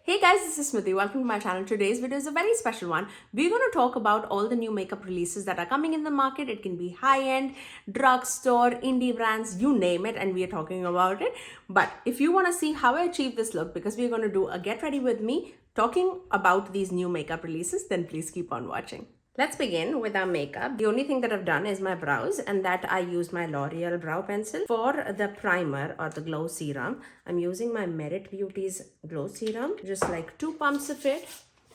Hey guys, this is Smithy. Welcome to my channel. Today's video is a very special one. We're going to talk about all the new makeup releases that are coming in the market. It can be high-end, drugstore, indie brands, you name it, and we are talking about it. But if you want to see how I achieved this look, because we're going to do a get ready with me talking about these new makeup releases, then please keep on watching. Let's begin with our makeup. The only thing that I've done is my brows, and that I used my L'Oreal brow pencil. For the primer or the glow serum, I'm using my Merit Beauty's glow serum, just like 2 pumps of it.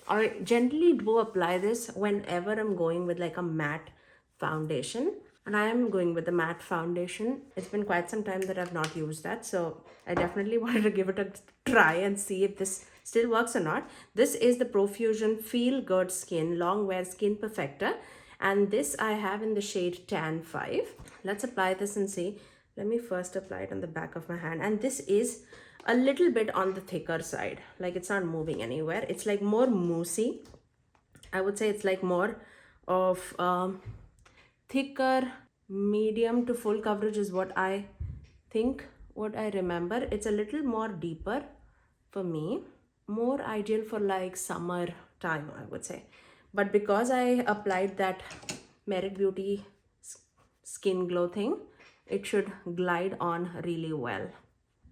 I generally do apply this whenever I'm going with like a matte foundation. And I am going with the matte foundation. It's been quite some time that I've not used that, so I definitely wanted to give it a try and see if this still works or not. This is the Profusion Feel Good Skin Long Wear Skin Perfector, and this I have in the shade Tan 5. Let's apply this and see. Let me first apply it on the back of my hand, and this is a little bit on the thicker side. Like, it's not moving anywhere. It's like more moussey. I would say it's like more of thicker, medium to full coverage is what I think, what I remember. It's a little more deeper for me, more ideal for like summer time, I would say. But because I applied that Merit Beauty skin glow thing, it should glide on really well.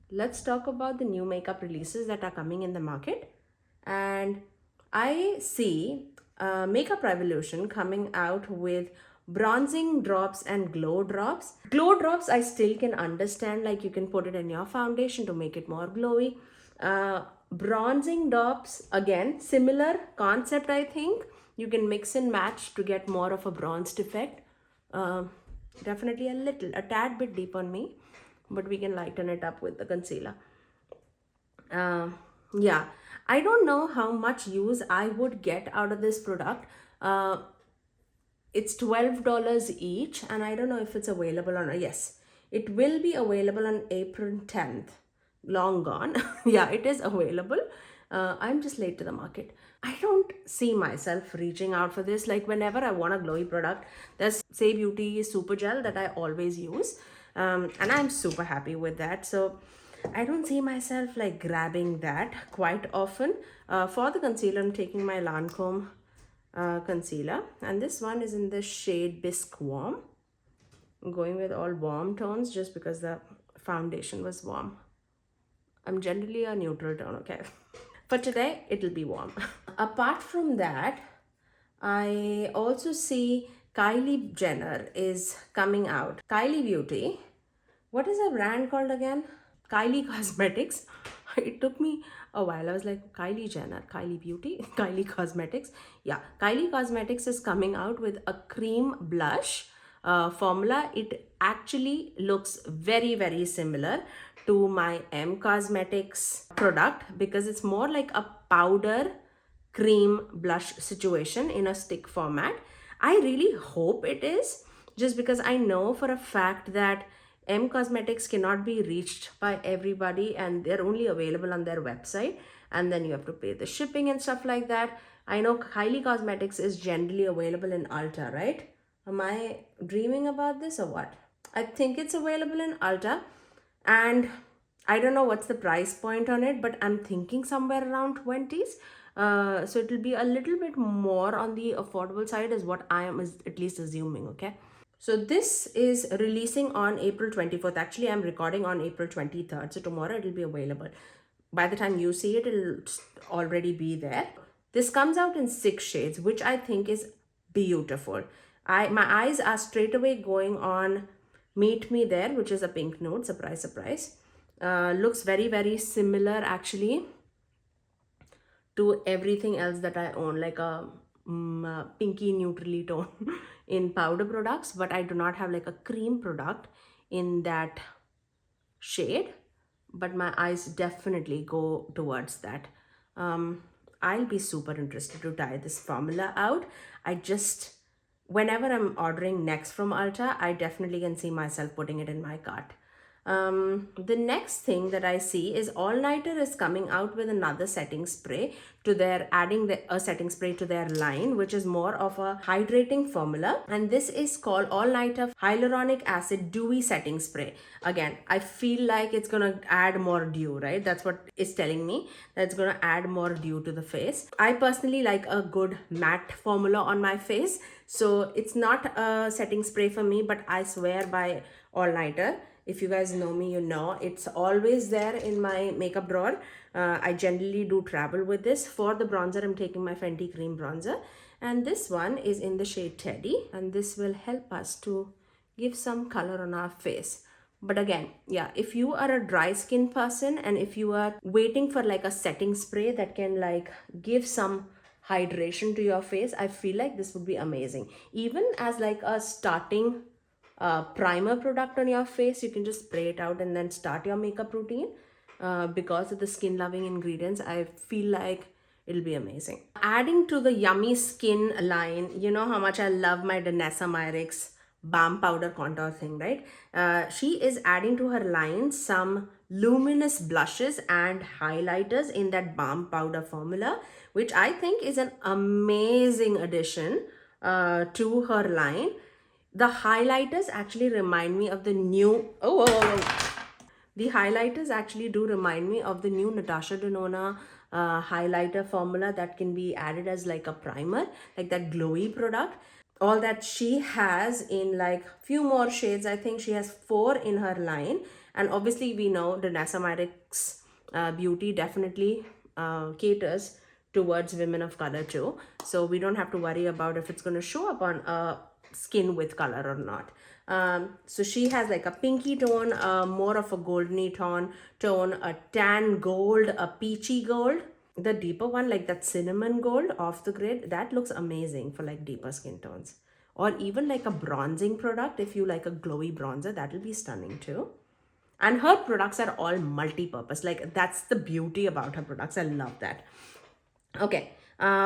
Let's talk about the new makeup releases that are coming in the market. And I see Makeup Revolution coming out with bronzing drops and glow drops. Glow drops I still can understand, like you can put it in your foundation to make it more glowy. Bronzing drops, again, similar concept, I think. You can mix and match to get more of a bronzed effect. Definitely a tad bit deep on me, but we can lighten it up with the concealer. Yeah, I don't know how much use I would get out of this product. It's $12 each, and I don't know if it's available on. Yes, it will be available on April 10th. Long gone. Yeah, it is available. I'm just late to the market. I don't see myself reaching out for this. Like, whenever I want a glowy product, there's Say Beauty Super Gel that I always use, and I'm super happy with that. So I don't see myself like grabbing that quite often. For the concealer, I'm taking my Lancome concealer, and this one is in the shade Bisque Warm. I'm going with all warm tones just because the foundation was warm. I'm generally a neutral tone, okay? For today, it'll be warm. Apart from that, I also see Kylie Jenner is coming out. Kylie Beauty. What is her brand called again? Kylie Cosmetics. It took me a while. I was like, Kylie Jenner, Kylie Beauty, Kylie Cosmetics. Yeah, Kylie Cosmetics is coming out with a cream blush formula. It actually looks very, very similar to my M Cosmetics product because it's more like a powder cream blush situation in a stick format. I really hope it is, just because I know for a fact that M Cosmetics cannot be reached by everybody and they're only available on their website, and then you have to pay the shipping and stuff like that. I know Kylie Cosmetics is generally available in Ulta, right? Am I dreaming about this or what? I think it's available in Ulta, and I don't know what's the price point on it, but I'm thinking somewhere around 20s. So it'll be a little bit more on the affordable side is what I am at least assuming, okay? So this is releasing on April 24th. Actually, I'm recording on April 23rd. So tomorrow it'll be available. By the time you see it, it'll already be there. This comes out in 6 shades, which I think is beautiful. My eyes are straight away going on Meet Me There, which is a pink nude. Surprise, surprise. Looks very, very similar actually to everything else that I own, like a pinky neutrally tone in powder products, but I do not have like a cream product in that shade, but my eyes definitely go towards that. I'll be super interested to try this formula out. Whenever I'm ordering next from Ulta, I definitely can see myself putting it in my cart. The next thing that I see is All Nighter is coming out with another setting spray to their, adding a setting spray to their line, which is more of a hydrating formula. And this is called All Nighter Hyaluronic Acid Dewy Setting Spray. Again, I feel like it's gonna add more dew, right? That's what it's telling me, that it's gonna add more dew to the face. I personally like a good matte formula on my face, so it's not a setting spray for me, but I swear by All Nighter. If you guys know me, you know it's always there in my makeup drawer. I generally do travel with this. For the bronzer, I'm taking my Fenty Cream bronzer, and this one is in the shade Teddy, and this will help us to give some color on our face. But again, yeah, if you are a dry skin person and if you are waiting for like a setting spray that can like give some hydration to your face, I feel like this would be amazing. Even as like a starting primer product on your face, you can just spray it out and then start your makeup routine. Because of the skin loving ingredients, I feel like it'll be amazing. Adding to the yummy skin line, you know how much I love my Danessa Myricks balm powder contour thing, right? She is adding to her line some luminous blushes and highlighters in that balm powder formula, which I think is an amazing addition to her line. The highlighters actually remind me of the new the highlighters actually do remind me of the new Natasha Denona highlighter formula that can be added as like a primer, like that glowy product. All that she has in like few more shades. I think she has 4 in her line, and obviously we know the Danessa Myricks beauty definitely caters towards women of color too, so we don't have to worry about if it's going to show up on skin with color or not. So she has like a pinky tone, more of a goldeny tone, a tan gold, a peachy gold. The deeper one, like that cinnamon gold off the grid, that looks amazing for like deeper skin tones. Or even like a bronzing product, if you like a glowy bronzer, that will be stunning too. And her products are all multi-purpose. Like that's the beauty about her products. I love that. Okay,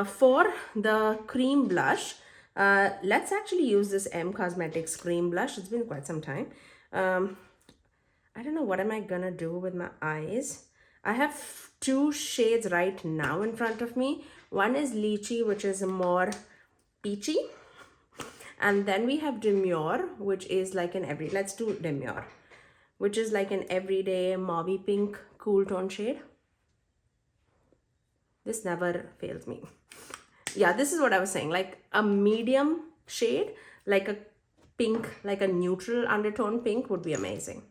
for the cream blush, let's actually use this M Cosmetics cream blush. It's been quite some time. I don't know what am I gonna do with my eyes. I have 2 shades right now in front of me. One is Lychee, which is more peachy. And then we have Demure, which is like an let's do Demure, which is like an everyday mauvey pink cool tone shade. This never fails me. Yeah, this is what I was saying, like a medium shade, like a pink, like a neutral undertone pink would be amazing.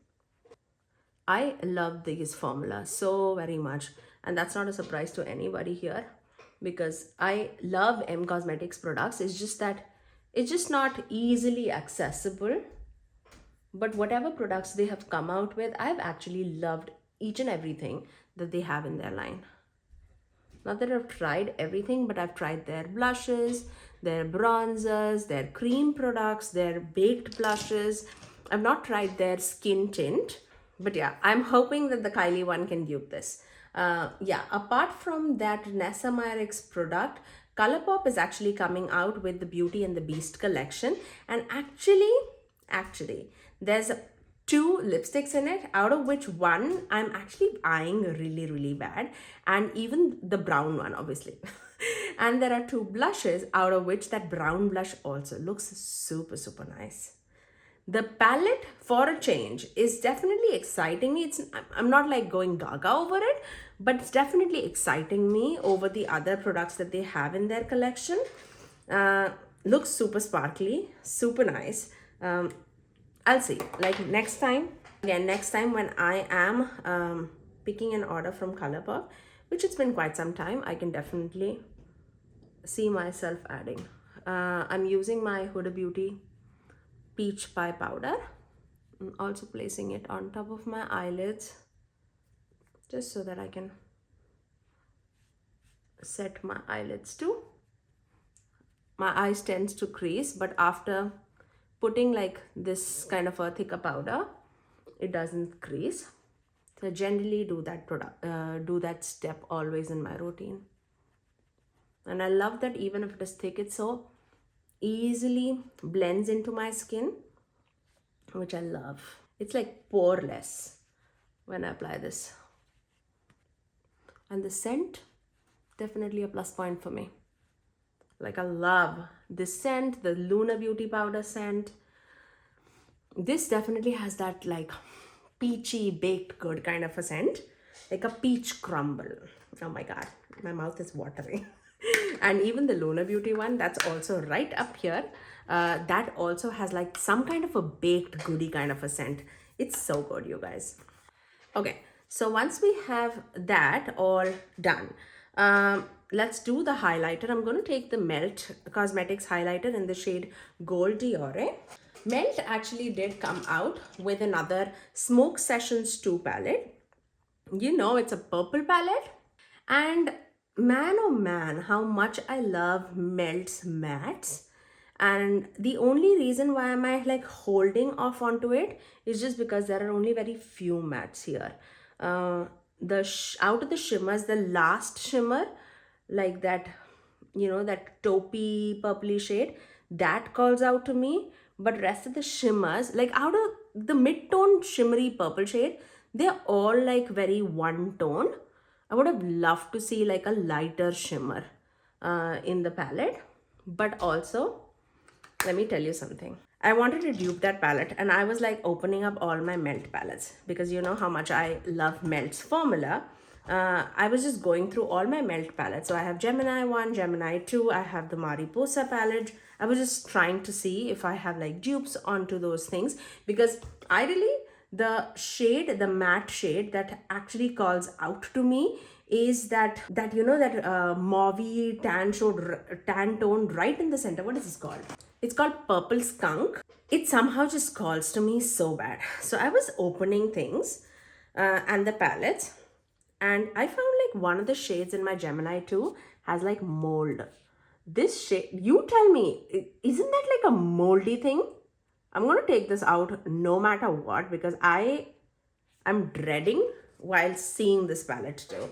I love these formulas so very much, and that's not a surprise to anybody here because I love M Cosmetics products. It's just that it's just not easily accessible. But whatever products they have come out with, I've actually loved each and everything that they have in their line. Not that I've tried everything, but I've tried their blushes, their bronzers, their cream products, their baked blushes. I've not tried their skin tint, but yeah, I'm hoping that the Kylie one can dupe this. Yeah, apart from that Nessa Myricks product, Colourpop is actually coming out with the Beauty and the Beast collection. And actually, there's 2 lipsticks in it, out of which one I'm actually eyeing really bad, and even the brown one obviously. And there are 2 blushes, out of which that brown blush also looks super nice. The palette, for a change, is definitely exciting me. I'm not like going gaga over it, but it's definitely exciting me over the other products that they have in their collection. Looks super sparkly, super nice. I'll see, like next time when I am picking an order from Colourpop, which it's been quite some time, I can definitely see myself adding. I'm using my Huda Beauty Peach Pie powder. I'm also placing it on top of my eyelids just so that I can set my eyelids too. My eyes tends to crease, but after putting like this kind of a thicker powder, it doesn't crease. So I generally do that step always in my routine. And I love that even if it is thick, it so easily blends into my skin, which I love. It's like poreless when I apply this. And the scent, definitely a plus point for me. Like I love this scent, the Lunar Beauty powder scent. This definitely has that like peachy baked good kind of a scent, like a peach crumble. Oh my god, my mouth is watering. And even the Lunar Beauty one, that's also right up here. That also has like some kind of a baked goody kind of a scent. It's so good, you guys. Okay, so once we have that all done, let's do the highlighter. I'm going to take the Melt Cosmetics highlighter in the shade Gold Diore. Melt actually did come out with another Smoke Sessions 2 palette. You know, it's a purple palette. And man, oh man, how much I love Melt's mattes. And the only reason why am I like holding off onto it is just because there are only very few mattes here. Out of the shimmers, the last shimmer, like that, you know, that taupey purpley shade, that calls out to me. But rest of the shimmers, like out of the mid-tone shimmery purple shade, they're all like very one tone. I would have loved to see like a lighter shimmer in the palette. But also, let me tell you something. I wanted to dupe that palette and I was like opening up all my Melt palettes because you know how much I love Melt's formula. I was just going through all my Melt palettes. So I have Gemini 1, Gemini 2, I have the Mariposa palette. I was just trying to see if I have like dupes onto those things because ideally the shade, the matte shade that actually calls out to me is that you know that mauvey tan tone right in the center. What is this called? It's called Purple Skunk. It somehow just calls to me so bad. So I was opening things and the palettes, and I found like one of the shades in my Gemini 2 has like mold. This shade, you tell me, isn't that like a moldy thing? I'm going to take this out no matter what because I'm dreading while seeing this palette too.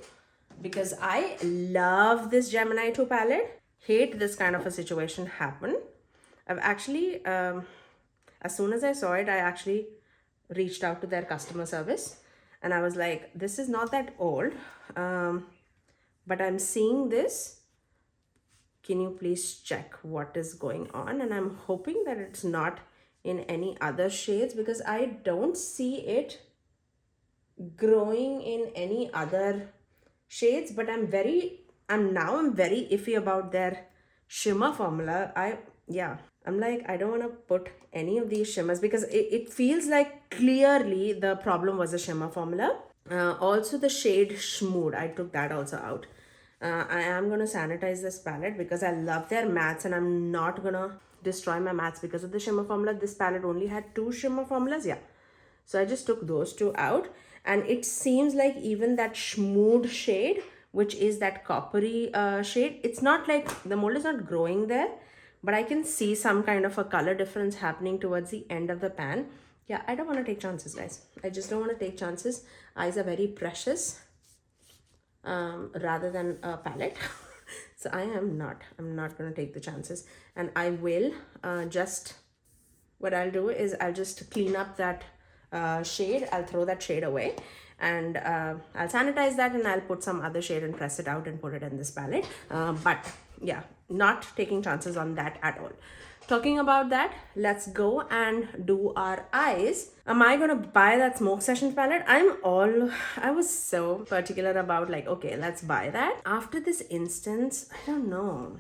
Because I love this Gemini 2 palette. Hate this kind of a situation happen. I've actually, as soon as I saw it, I actually reached out to their customer service. And I was like, this is not that old. But I'm seeing this. Can you please check what is going on? And I'm hoping that it's not in any other shades because I don't see it growing in any other shades. But I'm very iffy about their shimmer formula. I'm like, I don't want to put any of these shimmers because it feels like clearly the problem was the shimmer formula. Also the shade Schmood, I took that also out. I am going to sanitize this palette because I love their mattes and I'm not going to destroy my mattes because of the shimmer formula. This palette only had 2 shimmer formulas, yeah. So I just took those 2 out. And it seems like even that Schmood shade, which is that coppery shade, it's not like, the mold is not growing there, but I can see some kind of a color difference happening towards the end of the pan. Yeah, I don't want to take chances, guys. I just don't want to take chances. Eyes are very precious rather than a palette. So I'm not going to take the chances. And I will what I'll do is I'll just clean up that shade. I'll throw that shade away and I'll sanitize that and I'll put some other shade and press it out and put it in this palette. But yeah, not taking chances on that at all. Talking about that, let's go and do our eyes. Am I gonna buy that Smoke Sessions palette? I was so particular about like, okay, let's buy that. After this instance, I don't know.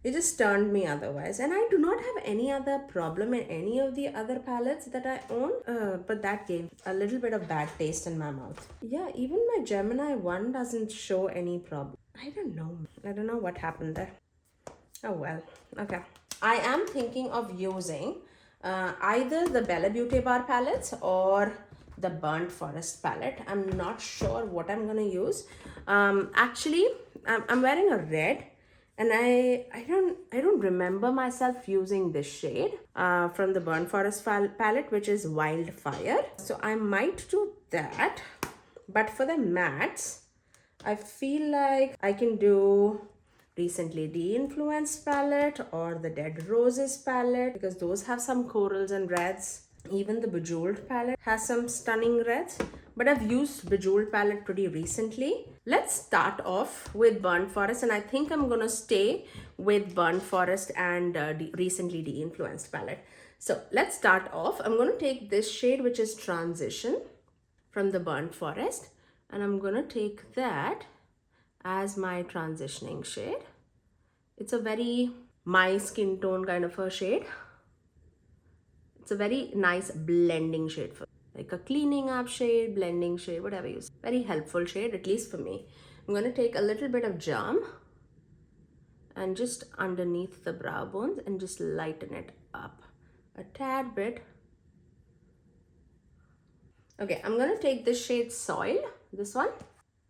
It just turned me otherwise. And I do not have any other problem in any of the other palettes that I own. But that gave a little bit of bad taste in my mouth. Yeah, even my Gemini 1 doesn't show any problem. I don't know what happened there. Oh well, okay. I am thinking of using either the Bella Beauty Bar palettes or the Burnt Forest palette. I'm not sure what I'm gonna use. Actually, I'm wearing a red, and I don't remember myself using this shade from the Burnt Forest palette, which is Wildfire. So I might do that. But for the mattes, I feel like I can do Recently De-Influenced palette or the Dead Roses palette because those have some corals and reds. Even the Bejeweled palette has some stunning reds, but I've used Bejeweled palette pretty recently. Let's start off with Burnt Forest, and I think I'm gonna stay with Burnt Forest and recently de-influenced palette. So let's start off. I'm gonna take this shade, which is Transition from the Burnt Forest, and I'm gonna take that as my transitioning shade. It's a very my skin tone kind of a shade. It's a very nice blending shade, for like a cleaning up shade, blending shade, whatever you say. Very helpful shade, at least for me. I'm going to take a little bit of Grwm and just underneath the brow bones and just lighten it up a tad bit. Okay, I'm going to take this shade Soil, this one,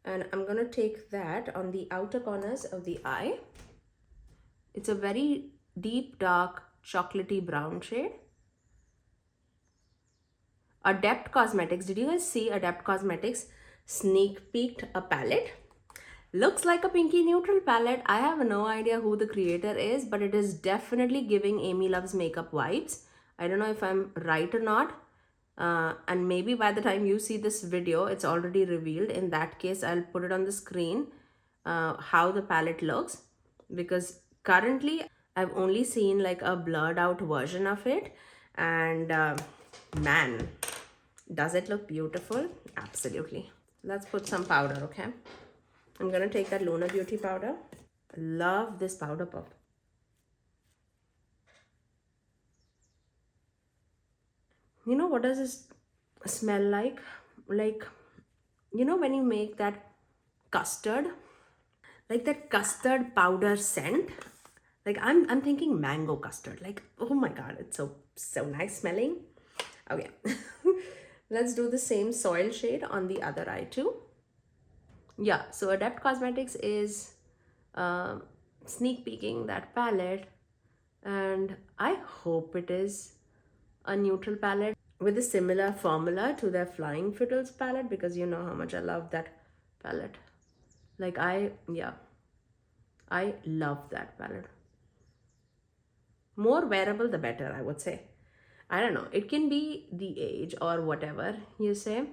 and I'm going to take that on the outer corners of the eye. It's a very deep, dark, chocolatey brown shade. Adept Cosmetics. Did you guys see Adept Cosmetics sneak peeked a palette? Looks like a pinky neutral palette. I have no idea who the creator is, but it is definitely giving Amy Loves Makeup vibes. I don't know if I'm right or not. And maybe by the time you see this video, it's already revealed. In that case, I'll put it on the screen how the palette looks. Because currently, I've only seen like a blurred out version of it. And man, does it look beautiful? Absolutely. Let's put some powder, okay? I'm gonna take that Lunar Beauty powder. Love this powder puff. You know what does this smell like? Like, you know when you make that custard? Like that custard powder scent? Like I'm thinking mango custard. Like, oh my god, it's so nice smelling. Okay. Let's do the same Soil shade on the other eye too. Yeah, so Adept Cosmetics is sneak peeking that palette, and I hope it is a neutral palette with a similar formula to their Flying Fiddles palette, because you know how much I love that palette. Like I love that palette. More wearable the better, I would say. I don't know, it can be the age or whatever you say.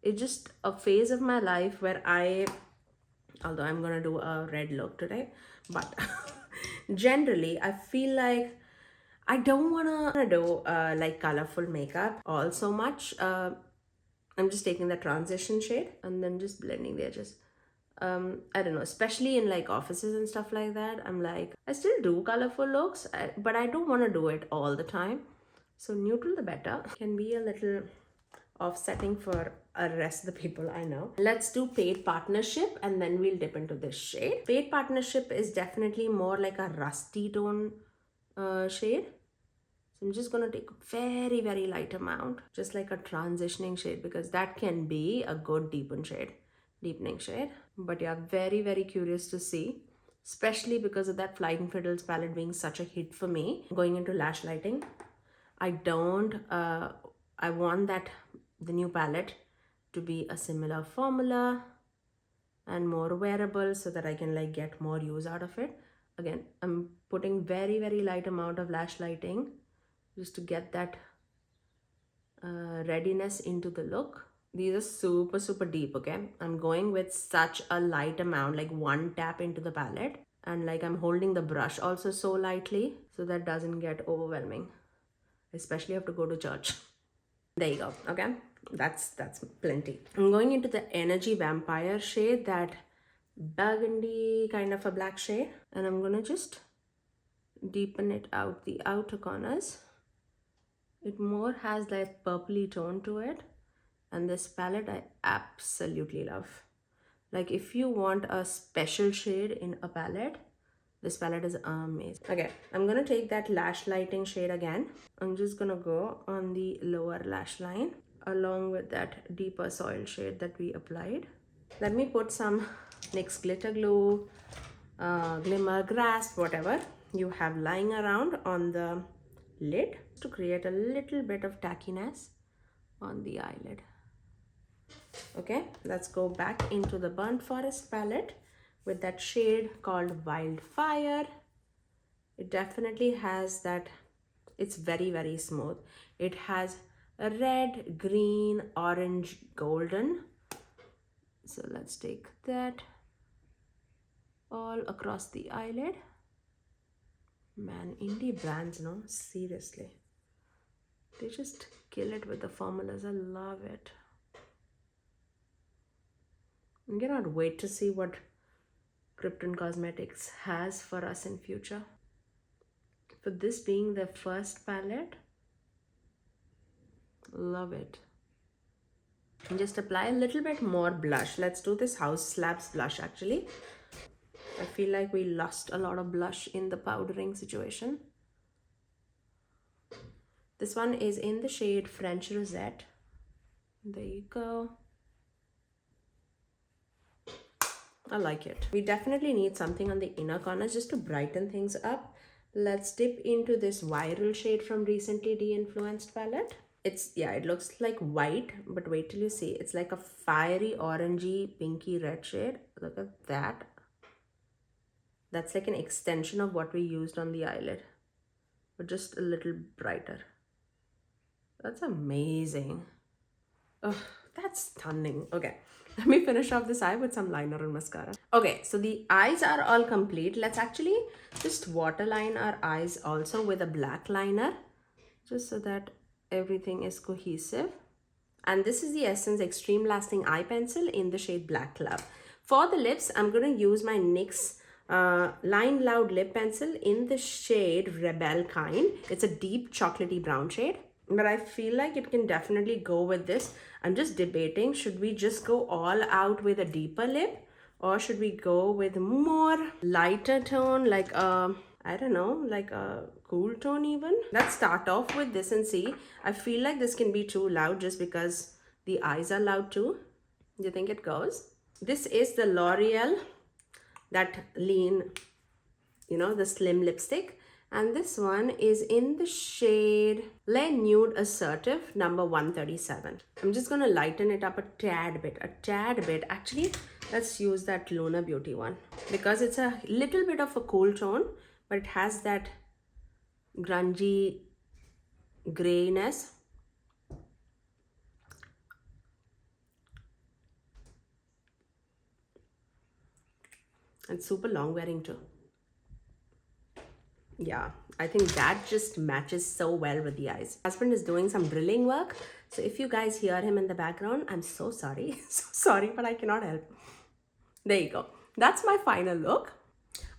It's just a phase of my life where although I'm gonna do a red look today, but generally I feel like I don't wanna do like colorful makeup all so much. I'm just taking the transition shade and then just blending the edges. I don't know, especially in like offices and stuff like that, I'm like, I still do colorful looks, but I don't want to do it all the time. So neutral the better. Can be a little offsetting for the rest of the people I know. Let's do Paid Partnership and then we'll dip into this shade. Paid Partnership is definitely more like a rusty tone shade. So I'm just gonna take a very, very light amount, just like a transitioning shade, because that can be a good deepening shade. But yeah, very, very curious to see, especially because of that Flying Fiddles palette being such a hit for me. Going into lash lighting, I want that the new palette to be a similar formula and more wearable so that I can like get more use out of it. Again, I'm putting very, very light amount of lash lighting just to get that readiness into the look. These are super, super deep, okay? I'm going with such a light amount, like one tap into the palette. And like I'm holding the brush also so lightly so that doesn't get overwhelming. Especially if I have to go to church. There you go, okay? That's plenty. I'm going into the Energy Vampire shade, that burgundy kind of a black shade. And I'm gonna just deepen it out the outer corners. It more has that purpley tone to it. And this palette I absolutely love. Like if you want a special shade in a palette, this palette is amazing. Okay, I'm gonna take that lash lighting shade again. I'm just gonna go on the lower lash line along with that deeper Soil shade that we applied. Let me put some NYX glitter glue, glimmer grasp, whatever you have lying around on the lid to create a little bit of tackiness on the eyelid. Okay, let's go back into the Burnt Forest palette with that shade called Wildfire. It definitely has that, it's very, very smooth. It has a red, green, orange, golden. So let's take that all across the eyelid. Man, indie brands, no? Seriously. They just kill it with the formulas. I love it. I cannot wait to see what Kryptein Cosmetics has for us in future. For this being the first palette, love it. And just apply a little bit more blush. Let's do this House Slaps blush actually. I feel like we lost a lot of blush in the powdering situation. This one is in the shade French Rosette. There you go. I like it. We definitely need something on the inner corners just to brighten things up. Let's dip into this viral shade from recently de-influenced palette. It looks like white, but wait till you see. It's like a fiery orangey pinky red shade. Look at that. That's like an extension of what we used on the eyelid, but just a little brighter. That's amazing. Oh, that's stunning. Okay, let me finish off this eye with some liner and mascara. Okay, so the eyes are all complete. Let's actually just waterline our eyes also with a black liner, just so that everything is cohesive. And this is the Essence Extreme Lasting Eye Pencil in the shade Black Club. For the lips, I'm going to use my NYX Line Loud Lip Pencil in the shade Rebel Kind. It's a deep chocolatey brown shade, but I feel like it can definitely go with this. I'm just debating, should we just go all out with a deeper lip, or should we go with more lighter tone, like a, I don't know, like a cool tone even? Let's start off with this and see. I feel like this can be too loud just because the eyes are loud too. Do you think it goes? This is the L'Oreal, that lean, you know, the slim lipstick. And this one is in the shade Le Nude Assertive, number 137. I'm just going to lighten it up a tad bit. Actually, let's use that Lunar Beauty one, because it's a little bit of a cool tone, but it has that grungy grayness. And super long wearing too. Yeah, I think that just matches so well with the eyes. My husband is doing some drilling work, so if you guys hear him in the background, I'm so sorry. So sorry, but I cannot help. There you go. That's my final look.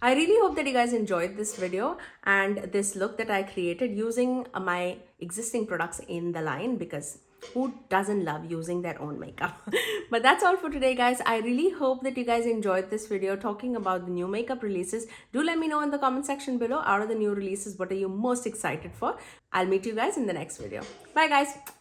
I really hope that you guys enjoyed this video and this look that I created using my existing products in the line, because who doesn't love using their own makeup? But that's all for today, guys. I really hope that you guys enjoyed this video talking about the new makeup releases. Do let me know in the comment section below, out of the new releases, what are you most excited for? I'll meet you guys in the next video. Bye, guys.